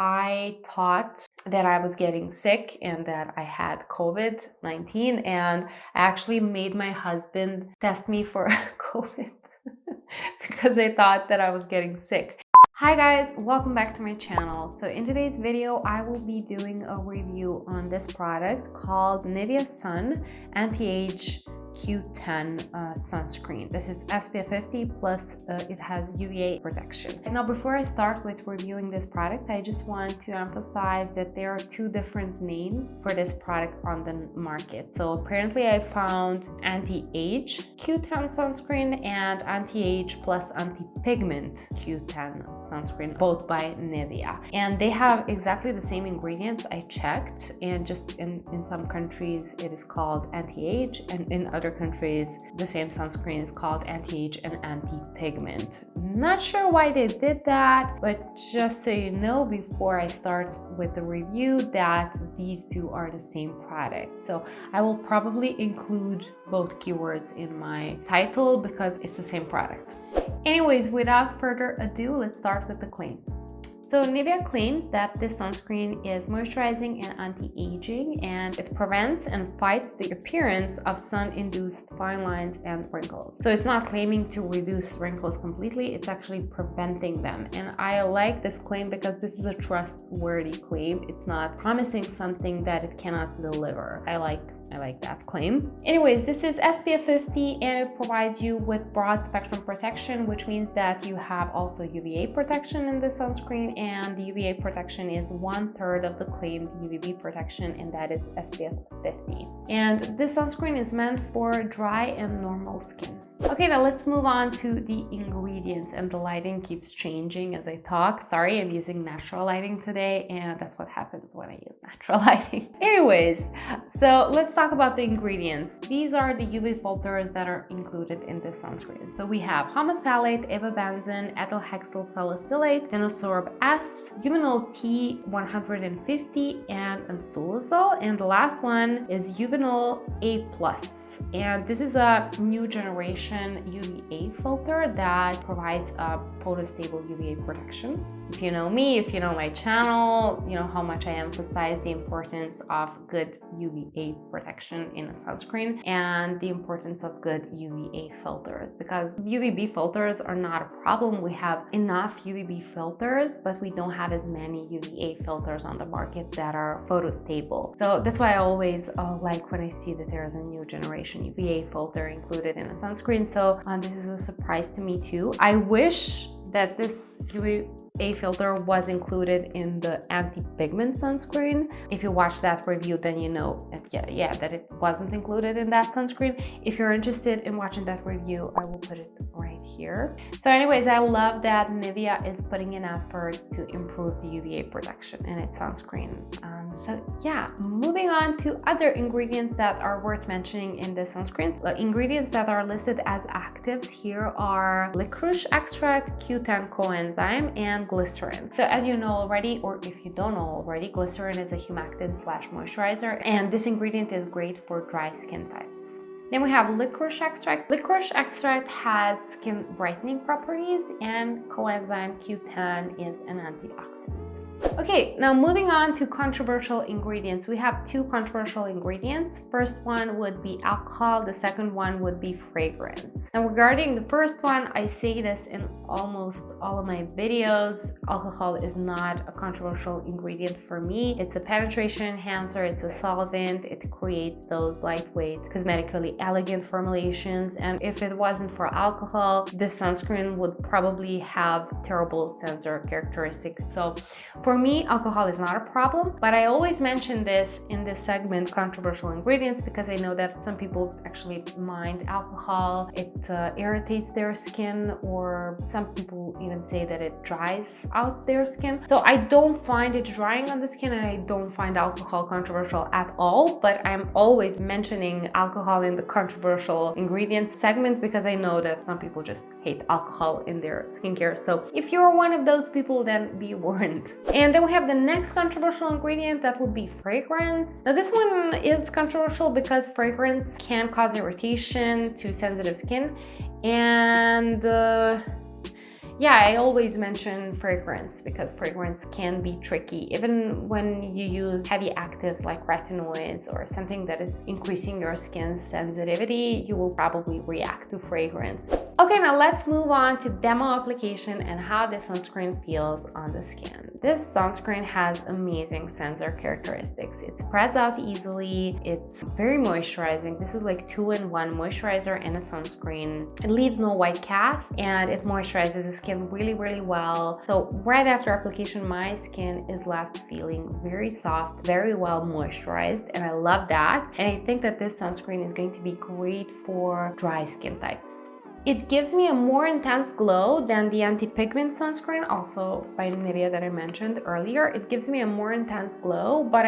I thought that I was getting sick and that I had COVID-19, and I actually made my husband test me for COVID because I thought that I was getting sick. Hi guys, welcome back to my channel. So in today's video, I will be doing a review on this product called Nivea Sun Anti-Age Q10 sunscreen. This is SPF50 plus it has UVA protection. And now before I start with reviewing this product, I just want to emphasize that there are two different names for this product on the market. So apparently I found Anti-Age Q10 sunscreen and Anti-Age plus Anti-Pigment Q10 sunscreen, both by Nivea. And they have exactly the same ingredients. I checked, and just in some countries it is called Anti-Age, and in other countries the same sunscreen is called Anti-Age and Anti-Pigment. Not sure why they did that, but just so you know before I start with the review that these two are the same product. So I will probably include both keywords in my title because it's the same product. Anyways, without further ado, let's start with the claims. So Nivea claims that this sunscreen is moisturizing and anti-aging, and it prevents and fights the appearance of sun-induced fine lines and wrinkles. So it's not claiming to reduce wrinkles completely, it's actually preventing them. And I like this claim because this is a trustworthy claim. It's not promising something that it cannot deliver. I like that claim. Anyways, this is SPF50 and it provides you with broad spectrum protection, which means that you have also UVA protection in the sunscreen, and the UVA protection is 1/3 of the claimed UVB protection, and that is SPF50. And this sunscreen is meant for dry and normal skin. Okay, now let's move on to the ingredients, and the lighting keeps changing as I talk. Sorry, I'm using natural lighting today, and that's what happens when I use natural lighting. Anyways, so let's talk about the ingredients. These are the UV filters that are included in this sunscreen. So we have homosalate, avobenzene, ethylhexyl salicylate, dinosorb S, Juvenol T 150, and ansulazole. And the last one is Juvenol A+. And this is a new generation UVA filter that provides a photostable UVA protection. If you know me, if you know my channel, you know how much I emphasize the importance of good UVA protection in a sunscreen and the importance of good UVA filters, because UVB filters are not a problem. We have enough UVB filters, but we don't have as many UVA filters on the market that are photostable. So that's why I always like when I see that there's a new generation UVA filter included in a sunscreen. So this is a surprise to me too. I wish that this UVA filter was included in the anti-pigment sunscreen. If you watch that review, then you know that, that it wasn't included in that sunscreen. If you're interested in watching that review, I will put it right here. So anyways, I love that Nivea is putting in effort to improve the UVA protection in its sunscreen. So yeah, moving on to other ingredients that are worth mentioning in the sunscreens. The ingredients that are listed as actives here are licorice extract, Q10 coenzyme, and glycerin. So as you know already, or if you don't know already, glycerin is a humectant / moisturizer, and this ingredient is great for dry skin types. Then we have licorice extract. Licorice extract has skin brightening properties, and coenzyme Q10 is an antioxidant. Okay, now moving on to controversial ingredients. We have two controversial ingredients. First one would be alcohol, the second one would be fragrance. Now regarding the first one, I say this in almost all of my videos, alcohol is not a controversial ingredient for me. It's a penetration enhancer, it's a solvent, it creates those lightweight, cosmetically elegant formulations, and if it wasn't for alcohol, this sunscreen would probably have terrible sensor characteristics. So for me, alcohol is not a problem, but I always mention this in this segment, controversial ingredients, because I know that some people actually mind alcohol. It irritates their skin, or some people even say that it dries out their skin. So I don't find it drying on the skin, and I don't find alcohol controversial at all, but I'm always mentioning alcohol in the controversial ingredients segment because I know that some people just hate alcohol in their skincare. So if you're one of those people, then be warned. And then we have the next controversial ingredient, that would be fragrance. Now this one is controversial because fragrance can cause irritation to sensitive skin, and yeah, I always mention fragrance because fragrance can be tricky. Even when you use heavy actives like retinoids or something that is increasing your skin's sensitivity, you will probably react to fragrance. Okay, now let's move on to demo application and how this sunscreen feels on the skin. This sunscreen has amazing sensor characteristics. It spreads out easily. It's very moisturizing. This is like 2-in-1 moisturizer and a sunscreen. It leaves no white cast and it moisturizes the skin really, really well. So right after application, my skin is left feeling very soft, very well moisturized, and I love that. And I think that this sunscreen is going to be great for dry skin types. It gives me a more intense glow than the Anti-Pigment Sunscreen, also by Nivea, that I mentioned earlier. It gives me a more intense glow, but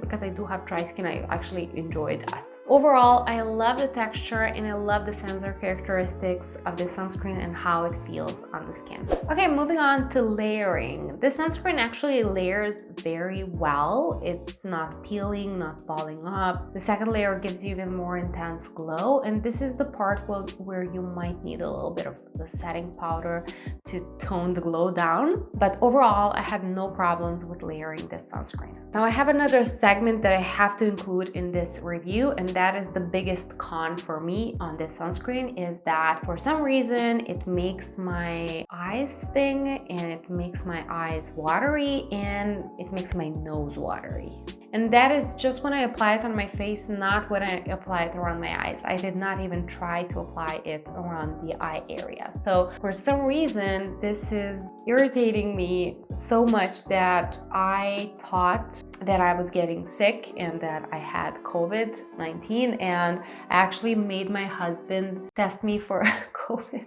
because I do have dry skin, I actually enjoyed that. Overall, I love the texture and I love the sensor characteristics of this sunscreen and how it feels on the skin. Okay, moving on to layering. This sunscreen actually layers very well. It's not peeling, not balling up. The second layer gives you even more intense glow, and this is the part where you might need a little bit of the setting powder to tone the glow down. But overall, I had no problems with layering this sunscreen. Now I have another segment that I have to include in this review, and that is the biggest con for me on this sunscreen, is that for some reason it makes my eyes sting and it makes my eyes watery and it makes my nose watery. And that is just when I apply it on my face, not when I apply it around my eyes. I did not even try to apply it around the eye area. So for some reason, this is irritating me so much that I thought that I was getting sick and that I had COVID-19, and I actually made my husband test me for COVID.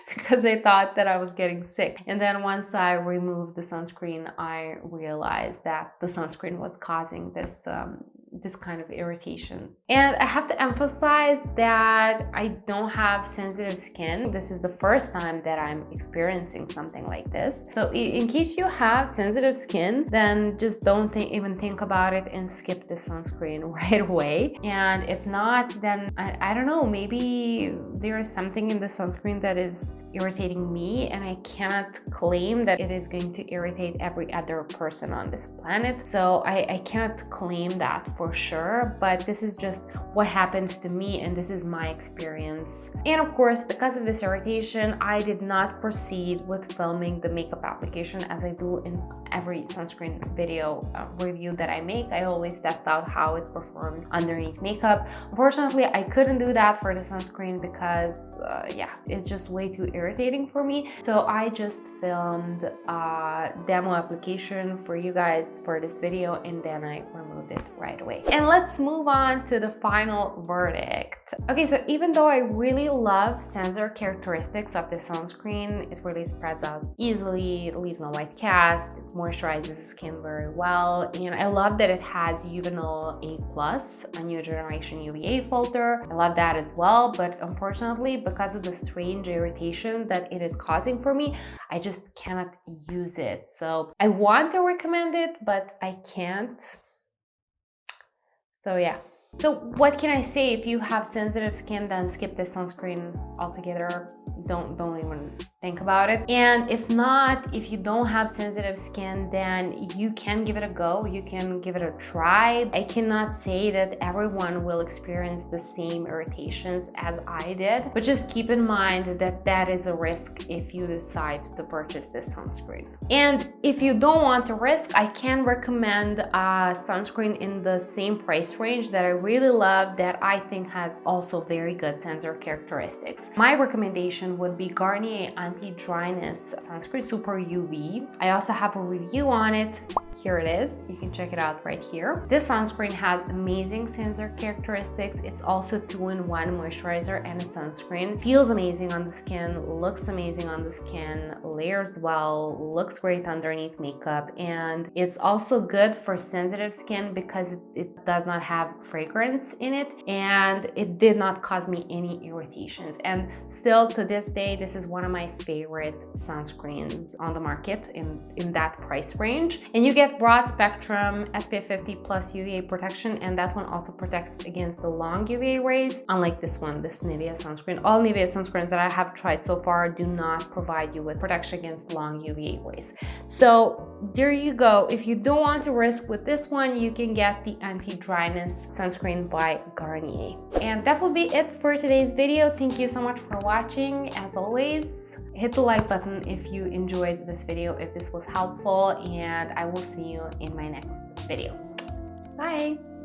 Because I thought that I was getting sick. And then once I removed the sunscreen, I realized that the sunscreen was causing this kind of irritation. And I have to emphasize that I don't have sensitive skin. This is the first time that I'm experiencing something like this. So in case you have sensitive skin, then just don't even think about it and skip the sunscreen right away. And if not, then I don't know, maybe there is something in the sunscreen that is irritating me, and I cannot claim that it is going to irritate every other person on this planet. So I cannot claim that for sure, but this is just what happened to me and this is my experience. And of course, because of this irritation, I did not proceed with filming the makeup application as I do in every sunscreen video review that I make. I always test out how it performs underneath makeup. Unfortunately, I couldn't do that for the sunscreen because yeah, it's just way too irritating for me. So I just filmed a demo application for you guys for this video, and then I removed it right away. And let's move on to the final verdict. Okay, so even though I really love sensor characteristics of the sunscreen, it really spreads out easily, it leaves no white cast, it moisturizes the skin very well, and I love that it has Uvinol A+, a new generation UVA filter. I love that as well, but unfortunately, because of the strange irritation that it is causing for me, I just cannot use it. So I want to recommend it, but I can't. So yeah. So what can I say? If you have sensitive skin, then skip this sunscreen altogether. Don't even think about it. And if not, if you don't have sensitive skin, then you can give it a go. You can give it a try. I cannot say that everyone will experience the same irritations as I did, but just keep in mind that that is a risk if you decide to purchase this sunscreen. And if you don't want to risk, I can recommend a sunscreen in the same price range that I really love, that I think has also very good sensor characteristics. My recommendation would be Garnier Anti-Dryness Sunscreen Super UV. I also have a review on it. Here it is. You can check it out right here. This sunscreen has amazing sensor characteristics. It's also 2-in-1 moisturizer and a sunscreen. Feels amazing on the skin, looks amazing on the skin, layers well, looks great underneath makeup, and it's also good for sensitive skin because it does not have fragrance in it, and it did not cause me any irritations. And still to this day, this is one of my favorite sunscreens on the market in that price range. And you get get broad spectrum SPF50 plus UVA protection, and that one also protects against the long UVA rays, unlike this one, this Nivea sunscreen. All Nivea sunscreens that I have tried so far do not provide you with protection against long UVA rays. So there you go. If you don't want to risk with this one, you can get the anti-dryness sunscreen by Garnier. And that will be it for today's video. Thank you so much for watching. As always, hit the like button if you enjoyed this video, if this was helpful, and I will see you in my next video. Bye!